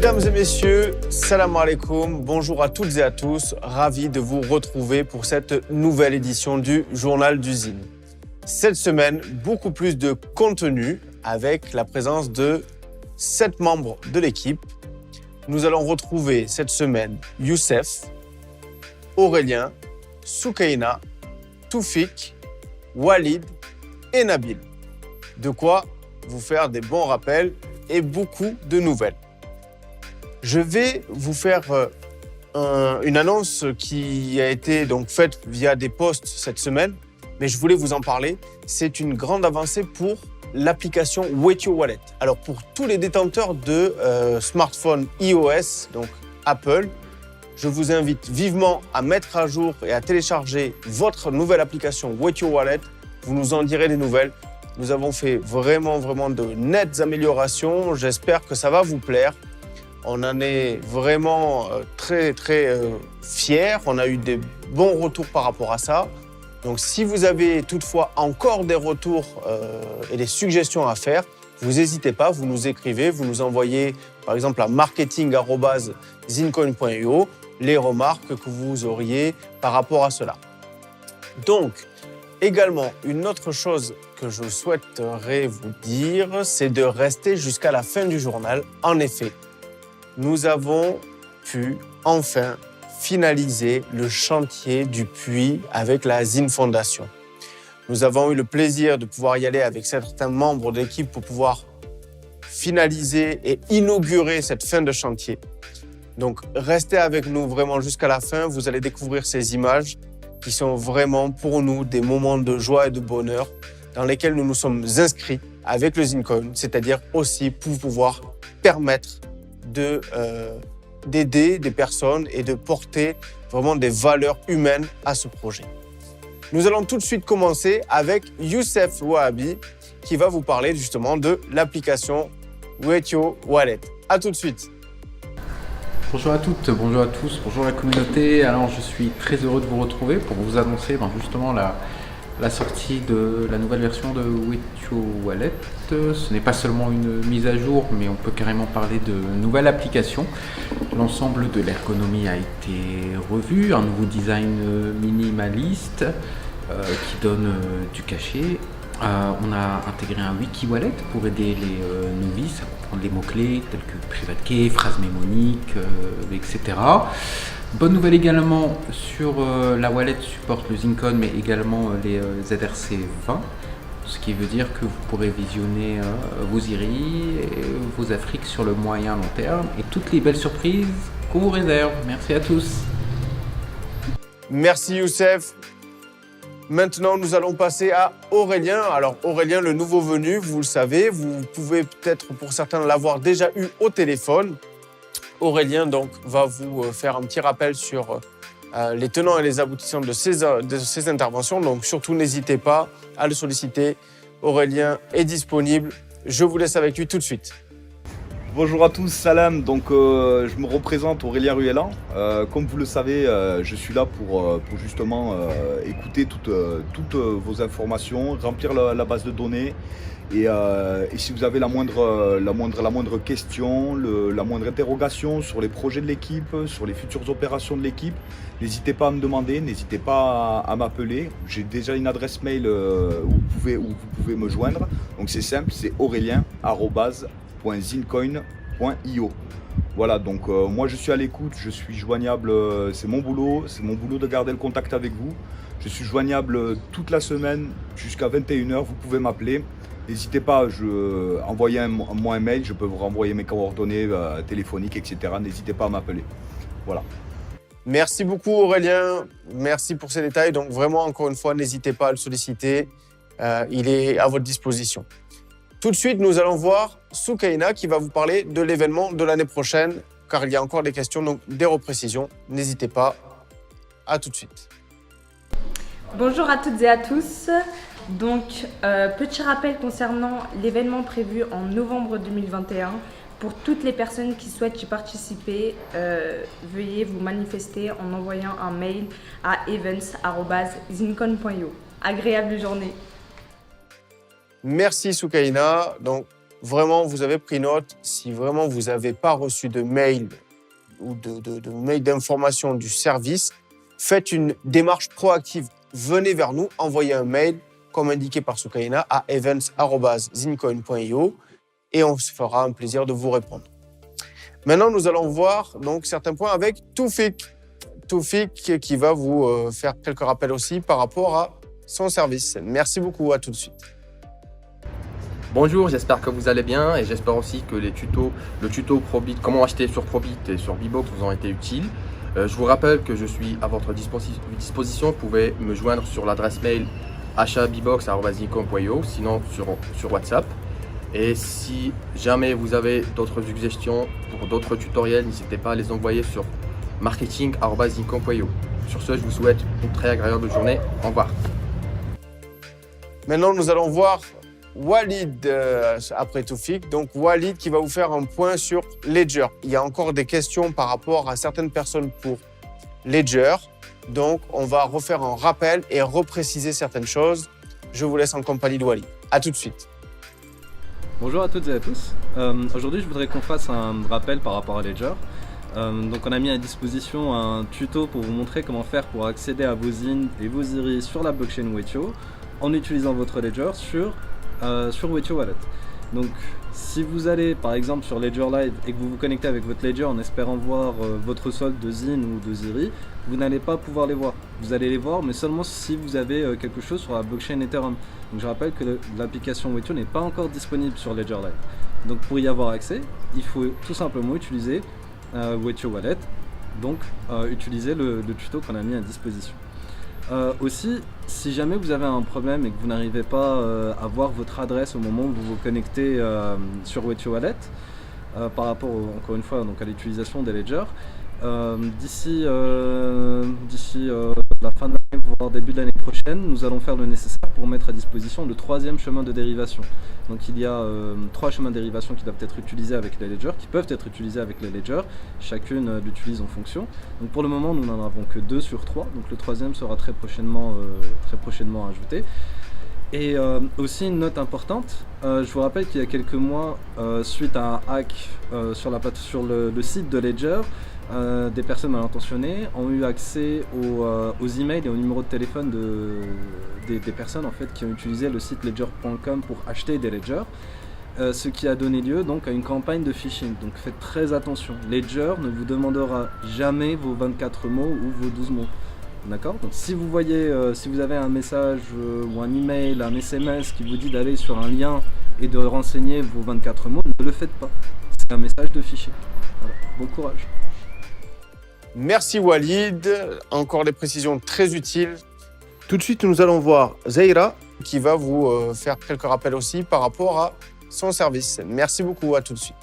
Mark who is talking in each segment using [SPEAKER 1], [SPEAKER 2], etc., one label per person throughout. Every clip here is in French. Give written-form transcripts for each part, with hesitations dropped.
[SPEAKER 1] Mesdames et messieurs, salam alaikum, bonjour à toutes et à tous, ravi de vous retrouver pour cette nouvelle édition du Journal d'usine. Cette semaine, beaucoup plus de contenu avec la présence de 7 membres de l'équipe. Nous allons retrouver cette semaine Youssef, Aurélien, Soukaina, Toufik, Walid et Nabil. De quoi vous faire des bons rappels et beaucoup de nouvelles. Je vais vous faire une annonce qui a été donc faite via des posts cette semaine, mais je voulais vous en parler. C'est une grande avancée pour l'application Wait Your Wallet. Alors pour tous les détenteurs de smartphones iOS, donc Apple, je vous invite vivement à mettre à jour et à télécharger votre nouvelle application Wait Your Wallet. Vous nous en direz des nouvelles. Nous avons fait vraiment de nettes améliorations. J'espère que ça va vous plaire. On en est vraiment très fiers. On a eu des bons retours par rapport à ça. Donc si vous avez toutefois encore des retours et des suggestions à faire, vous n'hésitez pas, vous nous écrivez, vous nous envoyez par exemple à marketing@zincoin.io les remarques que vous auriez par rapport à cela. Donc, également, une autre chose que je souhaiterais vous dire, c'est de rester jusqu'à la fin du journal. En effet, nous avons pu enfin finaliser le chantier du puits avec la Zine Fondation. Nous avons eu le plaisir de pouvoir y aller avec certains membres de l'équipe pour pouvoir finaliser et inaugurer cette fin de chantier. Donc, restez avec nous vraiment jusqu'à la fin. Vous allez découvrir ces images qui sont vraiment pour nous des moments de joie et de bonheur dans lesquels nous nous sommes inscrits avec le Zincoin, c'est-à-dire aussi pour pouvoir permettre d'aider des personnes et de porter vraiment des valeurs humaines à ce projet. Nous allons tout de suite commencer avec Youssef Wahabi qui va vous parler justement de l'application Wait Your Wallet. À tout de suite.
[SPEAKER 2] Bonjour à toutes, bonjour à tous, bonjour la communauté. Alors je suis très heureux de vous retrouver pour vous annoncer justement la sortie de la nouvelle version de Wait Your Wallet. Ce n'est pas seulement une mise à jour, mais on peut carrément parler de nouvelle application. L'ensemble de l'ergonomie a été revu, un nouveau design minimaliste qui donne du cachet. On a intégré un wiki wallet pour aider les novices à comprendre les mots-clés tels que private key, phrases mémoniques, etc. Bonne nouvelle également sur la wallet supporte le Zincoin mais également les ZRC20, ce qui veut dire que vous pourrez visionner vos IRI et vos Afriques sur le moyen long terme et toutes les belles surprises qu'on vous réserve. Merci à tous.
[SPEAKER 1] Merci Youssef. Maintenant, nous allons passer à Aurélien. Alors Aurélien, le nouveau venu, vous le savez, vous pouvez peut-être pour certains l'avoir déjà eu au téléphone. Aurélien donc va vous faire un petit rappel sur les tenants et les aboutissants de ces interventions. Donc surtout, n'hésitez pas à le solliciter. Aurélien est disponible. Je vous laisse avec lui tout de suite.
[SPEAKER 3] Bonjour à tous, salam. Donc je me représente Aurélien Ruellan. Comme vous le savez, je suis là pour justement écouter toutes vos informations, remplir la base de données. Et si vous avez la moindre question, la moindre interrogation sur les projets de l'équipe, sur les futures opérations de l'équipe, n'hésitez pas à me demander, n'hésitez pas à m'appeler. J'ai déjà une adresse mail où vous pouvez me joindre. Donc c'est simple, c'est aurélien@zincoin.io. Voilà, donc moi je suis à l'écoute, je suis joignable, c'est mon boulot de garder le contact avec vous. Je suis joignable toute la semaine jusqu'à 21h, vous pouvez m'appeler. N'hésitez pas, envoyez-moi un mail, je peux vous renvoyer mes coordonnées téléphoniques, etc. N'hésitez pas à m'appeler. Voilà.
[SPEAKER 1] Merci beaucoup Aurélien, merci pour ces détails. Donc vraiment, encore une fois, n'hésitez pas à le solliciter, il est à votre disposition. Tout de suite, nous allons voir Soukaina qui va vous parler de l'événement de l'année prochaine, car il y a encore des questions, donc des reprécisions. N'hésitez pas, à tout de suite.
[SPEAKER 4] Bonjour à toutes et à tous. Donc, petit rappel concernant l'événement prévu en novembre 2021. Pour toutes les personnes qui souhaitent y participer, veuillez vous manifester en envoyant un mail à events@zincoin.io. Agréable journée.
[SPEAKER 1] Merci Soukaina. Donc, vraiment vous avez pris note, si vraiment vous n'avez pas reçu de mail ou de mail d'information du service, faites une démarche proactive. Venez vers nous, envoyez un mail, comme indiqué par Soukaina, à events@zincoin.io et on se fera un plaisir de vous répondre. Maintenant, nous allons voir donc certains points avec Toufik. Toufik qui va vous faire quelques rappels aussi par rapport à son service. Merci beaucoup, à tout de suite.
[SPEAKER 5] Bonjour, j'espère que vous allez bien et j'espère aussi que le tuto Probit, comment acheter sur Probit et sur Bbox vous ont été utiles. Je vous rappelle que je suis à votre disposition. Vous pouvez me joindre sur l'adresse mail achatbbox@zincoin.io, sinon sur WhatsApp. Et si jamais vous avez d'autres suggestions pour d'autres tutoriels, n'hésitez pas à les envoyer sur marketing@zincoin.io. Sur ce, je vous souhaite une très agréable journée. Au revoir.
[SPEAKER 1] Maintenant, nous allons voir Walid après Toufik. Donc Walid qui va vous faire un point sur Ledger. Il y a encore des questions par rapport à certaines personnes pour Ledger. Donc on va refaire un rappel et repréciser certaines choses. Je vous laisse en compagnie de Walid. À tout de suite.
[SPEAKER 6] Bonjour à toutes et à tous. Aujourd'hui, je voudrais qu'on fasse un rappel par rapport à Ledger. Donc on a mis à disposition un tuto pour vous montrer comment faire pour accéder à vos ZIN et vos IRI sur la blockchain Wetio en utilisant votre Ledger sur Wetio Wallet. Donc si vous allez par exemple sur Ledger Live et que vous vous connectez avec votre Ledger en espérant voir votre solde de ZIN ou de ZIRI, vous n'allez pas pouvoir les voir. Vous allez les voir mais seulement si vous avez quelque chose sur la blockchain Ethereum. Donc je rappelle que l'application Wetio n'est pas encore disponible sur Ledger Live. Donc pour y avoir accès, il faut tout simplement utiliser Wetio Wallet, donc utiliser le tuto qu'on a mis à disposition. Aussi, si jamais vous avez un problème et que vous n'arrivez pas à voir votre adresse au moment où vous vous connectez sur Wetio Wallet, par rapport encore une fois donc, à l'utilisation des ledgers, d'ici la fin de l'année, voire début de l'année prochaine, nous allons faire le nécessaire pour mettre à disposition le troisième chemin de dérivation. Donc il y a 3 chemins de dérivation qui doivent être utilisés avec les ledgers, qui peuvent être utilisés avec les ledgers, chacune l'utilise en fonction. Donc pour le moment nous n'en avons que 2 sur 3, donc le troisième sera très prochainement ajouté. Et aussi une note importante, je vous rappelle qu'il y a quelques mois, suite à un hack sur le site de Ledger, des personnes mal intentionnées ont eu accès aux emails et aux numéros de téléphone des personnes en fait, qui ont utilisé le site ledger.com pour acheter des ledgers, ce qui a donné lieu donc à une campagne de phishing. Donc faites très attention, Ledger ne vous demandera jamais vos 24 mots ou vos 12 mots. D'accord ? Donc si vous voyez, si vous avez un message ou un email, un SMS qui vous dit d'aller sur un lien et de renseigner vos 24 mots, ne le faites pas. C'est un message de phishing. Voilà. Bon courage.
[SPEAKER 1] Merci Walid, encore des précisions très utiles. Tout de suite, nous allons voir Zaira qui va vous faire quelques rappels aussi par rapport à son service. Merci beaucoup, à tout de suite.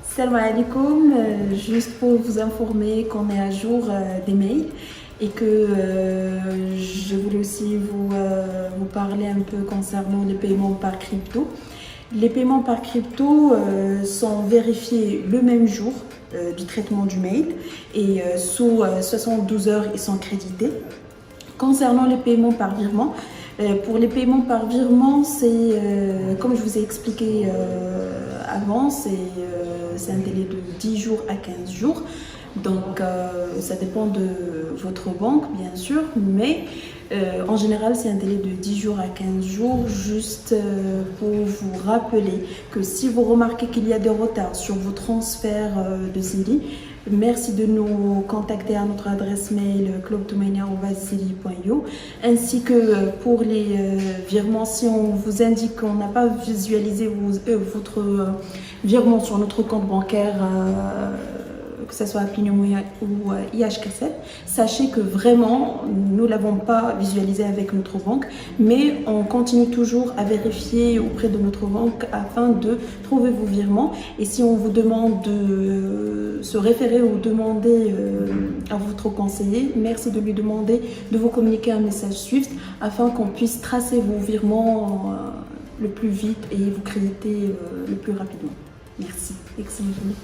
[SPEAKER 7] Salam alaikum, juste pour vous informer qu'on est à jour des mails et que je voulais aussi vous parler un peu concernant les paiements par crypto. Les paiements par crypto sont vérifiés le même jour du traitement du mail et sous 72 heures ils sont crédités. Concernant les paiements par virement, pour les paiements par virement, c'est comme je vous ai expliqué avant, c'est un délai de 10 jours à 15 jours. Donc ça dépend de votre banque bien sûr, mais en général c'est un délai de 10 jours à 15 jours, juste pour vous rappeler que si vous remarquez qu'il y a des retards sur vos transferts de ZIRI, merci de nous contacter à notre adresse mail clubtomania@zili.io, ainsi que pour les virements, si on vous indique qu'on n'a pas visualisé votre virement sur notre compte bancaire, que ce soit Apinium ou IHK7, sachez que vraiment, nous ne l'avons pas visualisé avec notre banque, mais on continue toujours à vérifier auprès de notre banque afin de trouver vos virements. Et si on vous demande de se référer ou demander à votre conseiller, merci de lui demander de vous communiquer un message Swift afin qu'on puisse tracer vos virements le plus vite et vous créditer le plus rapidement. Merci. Excellente journée.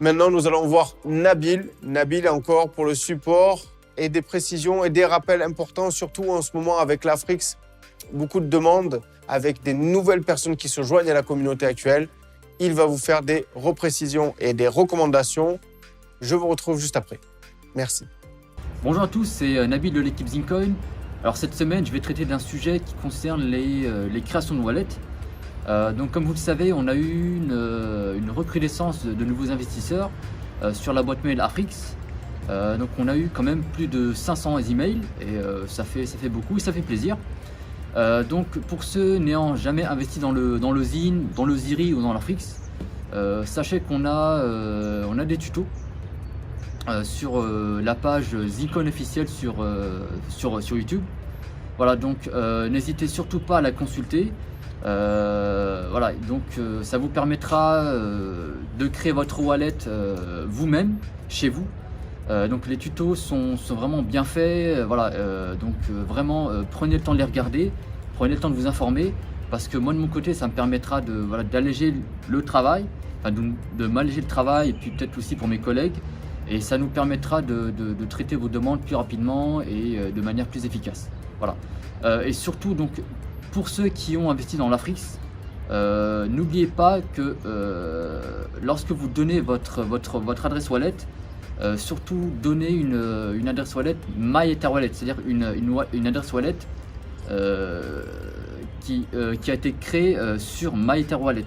[SPEAKER 1] Maintenant, nous allons voir Nabil. Nabil encore pour le support et des précisions et des rappels importants, surtout en ce moment avec l'Afrix beaucoup de demandes avec des nouvelles personnes qui se joignent à la communauté actuelle. Il va vous faire des reprécisions et des recommandations. Je vous retrouve juste après. Merci.
[SPEAKER 8] Bonjour à tous, c'est Nabil de l'équipe Zincoin. Alors cette semaine, je vais traiter d'un sujet qui concerne les créations de wallets. Donc comme vous le savez, on a eu une recrudescence de nouveaux investisseurs sur la boîte mail Afrix. Donc on a eu quand même plus de 500 emails et ça fait beaucoup et ça fait plaisir. Donc pour ceux n'ayant jamais investi dans le Zine, dans le Ziri ou dans l'Afrix, sachez qu'on a des tutos sur la page Zincoin officielle sur YouTube. Voilà, donc n'hésitez surtout pas à la consulter. Voilà, donc ça vous permettra de créer votre wallet vous-même, chez vous. Donc les tutos sont vraiment bien faits. Voilà, donc vraiment prenez le temps de les regarder, prenez le temps de vous informer, parce que moi de mon côté ça me permettra d'alléger le travail, enfin, de m'alléger le travail, et puis peut-être aussi pour mes collègues. Et ça nous permettra de traiter vos demandes plus rapidement et de manière plus efficace. Voilà. Et surtout, donc, pour ceux qui ont investi dans l'Afrix, n'oubliez pas que lorsque vous donnez votre adresse wallet, surtout donnez une adresse wallet MyEtherWallet, c'est-à-dire une adresse wallet qui a été créée sur MyEtherWallet.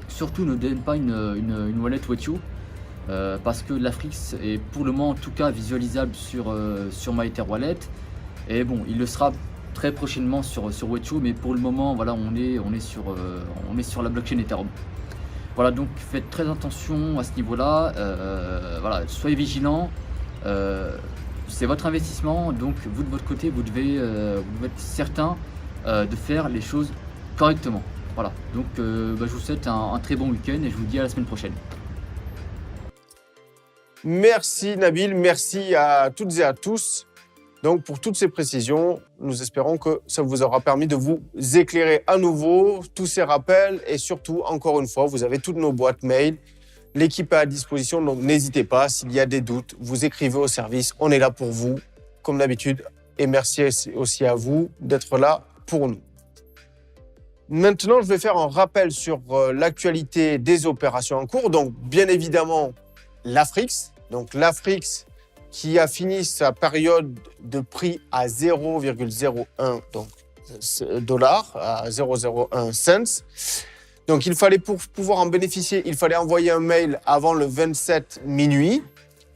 [SPEAKER 8] Surtout ne donnez pas une wallet Wetio. Parce que l'Afrix est pour le moment en tout cas visualisable sur MyEtherWallet, et bon, il le sera très prochainement sur Wetio, mais pour le moment voilà, on est sur la blockchain Ethereum. Voilà, donc faites très attention à ce niveau-là, voilà, soyez vigilants, c'est votre investissement, donc vous de votre côté vous devez être certain de faire les choses correctement. Voilà, donc je vous souhaite un très bon week-end et je vous dis à la semaine prochaine.
[SPEAKER 1] Merci Nabil, merci à toutes et à tous. Donc pour toutes ces précisions, nous espérons que ça vous aura permis de vous éclairer à nouveau, tous ces rappels, et surtout, encore une fois, vous avez toutes nos boîtes mail. L'équipe est à disposition, donc n'hésitez pas, s'il y a des doutes, vous écrivez au service, on est là pour vous, comme d'habitude. Et merci aussi à vous d'être là pour nous. Maintenant, je vais faire un rappel sur l'actualité des opérations en cours. Donc bien évidemment, l'Afrix. Donc l'Afrix qui a fini sa période de prix à 0,01 dollars, à 0,01 cents. Donc il fallait, pour pouvoir en bénéficier, il fallait envoyer un mail avant le 27 minuit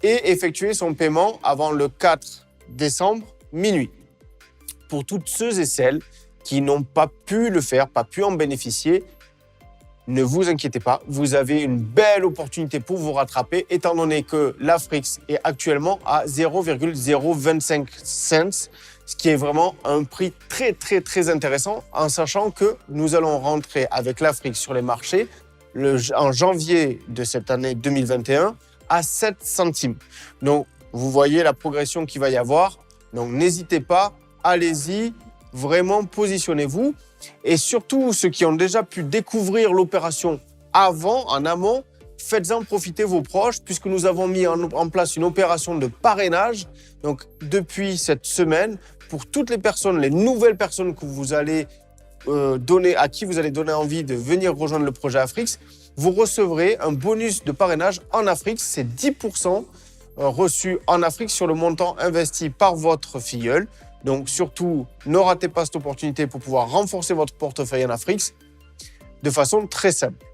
[SPEAKER 1] et effectuer son paiement avant le 4 décembre minuit. Pour toutes ceux et celles qui n'ont pas pu le faire, pas pu en bénéficier, ne vous inquiétez pas, vous avez une belle opportunité pour vous rattraper, étant donné que l'Afrix est actuellement à 0,025 cents, ce qui est vraiment un prix très très très intéressant, en sachant que nous allons rentrer avec l'Afrix sur les marchés en janvier de cette année 2021 à 7 centimes. Donc vous voyez la progression qu'il va y avoir, donc n'hésitez pas, allez-y, vraiment positionnez-vous. Et surtout, ceux qui ont déjà pu découvrir l'opération en amont, faites-en profiter vos proches, puisque nous avons mis en place une opération de parrainage. Donc, depuis cette semaine, pour toutes les personnes, les nouvelles personnes que vous allez à qui vous allez donner envie de venir rejoindre le projet Afrix, vous recevrez un bonus de parrainage en Afrix. C'est 10% reçu en Afrix sur le montant investi par votre filleul. Donc surtout, ne ratez pas cette opportunité pour pouvoir renforcer votre portefeuille en Afrix de façon très simple.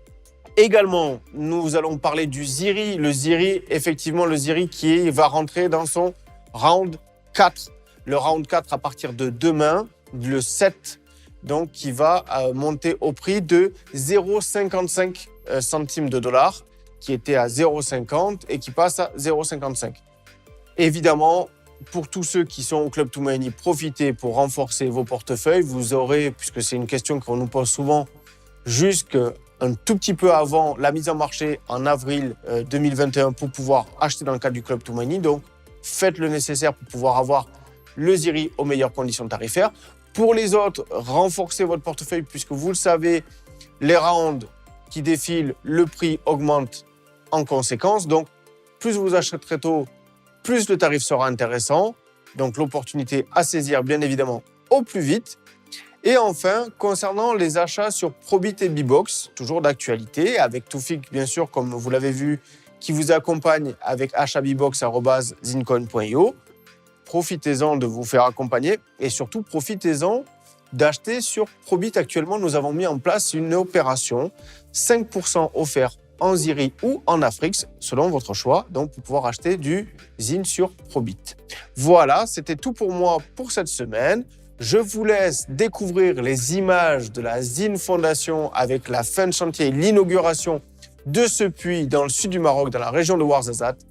[SPEAKER 1] Également, nous allons parler du Ziri. Le Ziri, effectivement, le Ziri qui va rentrer dans son round 4. Le round 4 à partir de demain, le 7, donc qui va monter au prix de 0,55 centimes de dollars, qui était à 0,50 et qui passe à 0,55. Évidemment, pour tous ceux qui sont au Club Toumani, profitez pour renforcer vos portefeuilles. Vous aurez, puisque c'est une question qu'on nous pose souvent, jusqu'un tout petit peu avant la mise en marché en avril 2021 pour pouvoir acheter dans le cadre du Club Toumani. Donc, faites le nécessaire pour pouvoir avoir le Ziri aux meilleures conditions tarifaires. Pour les autres, renforcez votre portefeuille puisque vous le savez, les rounds qui défilent, le prix augmente en conséquence. Donc, plus vous achèterez tôt, plus le tarif sera intéressant. Donc, l'opportunité à saisir, bien évidemment, au plus vite. Et enfin, concernant les achats sur Probit et Bbox, toujours d'actualité, avec Toufik, bien sûr, comme vous l'avez vu, qui vous accompagne avec achatbbox@zincoin.io. Profitez-en de vous faire accompagner et surtout profitez-en d'acheter sur Probit. Actuellement, nous avons mis en place une opération 5% offert en Ziri ou en Afrique, selon votre choix, donc pour pouvoir acheter du Zine sur Probit. Voilà, c'était tout pour moi pour cette semaine. Je vous laisse découvrir les images de la Zine Fondation avec la fin de chantier et l'inauguration de ce puits dans le sud du Maroc, dans la région de Ouarzazate.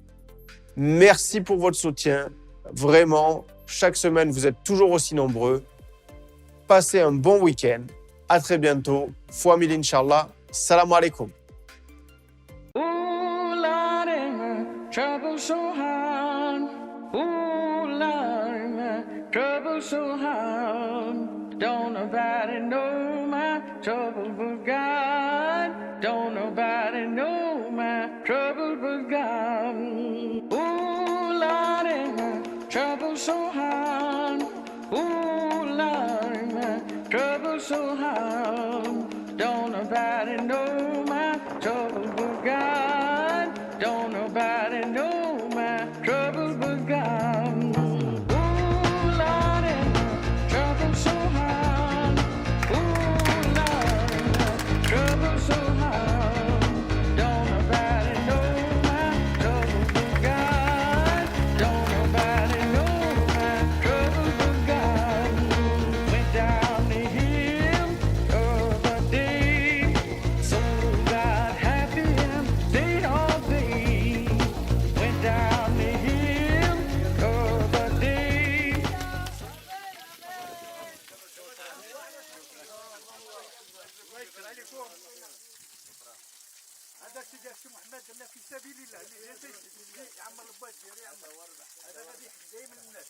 [SPEAKER 1] Merci pour votre soutien. Vraiment, chaque semaine, vous êtes toujours aussi nombreux. Passez un bon week-end. À très bientôt. Fois mille, Inch'Allah. Salam alaikum.
[SPEAKER 9] Trouble so hard, ooh Lord, my trouble so hard. Don't nobody know my trouble but God. Don't nobody know my trouble but God. Ooh Lord, my trouble so hard, ooh Lord, my trouble so hard. Don't nobody know my trouble but God. Don't nobody know my trouble but God. Ooh, Lord, trouble so hard. Ooh, Lord, trouble so hard. Don't nobody know my trouble but God. Don't nobody know my trouble but God. Went down the hill the other day, so got happy and stayed all day. Went down the hill the other day.
[SPEAKER 10] هذا سيدي محمد قلنا في سبيل الله اللي جا يعمر الباج ديالو يعمر هذا غادي يحد دائما الناس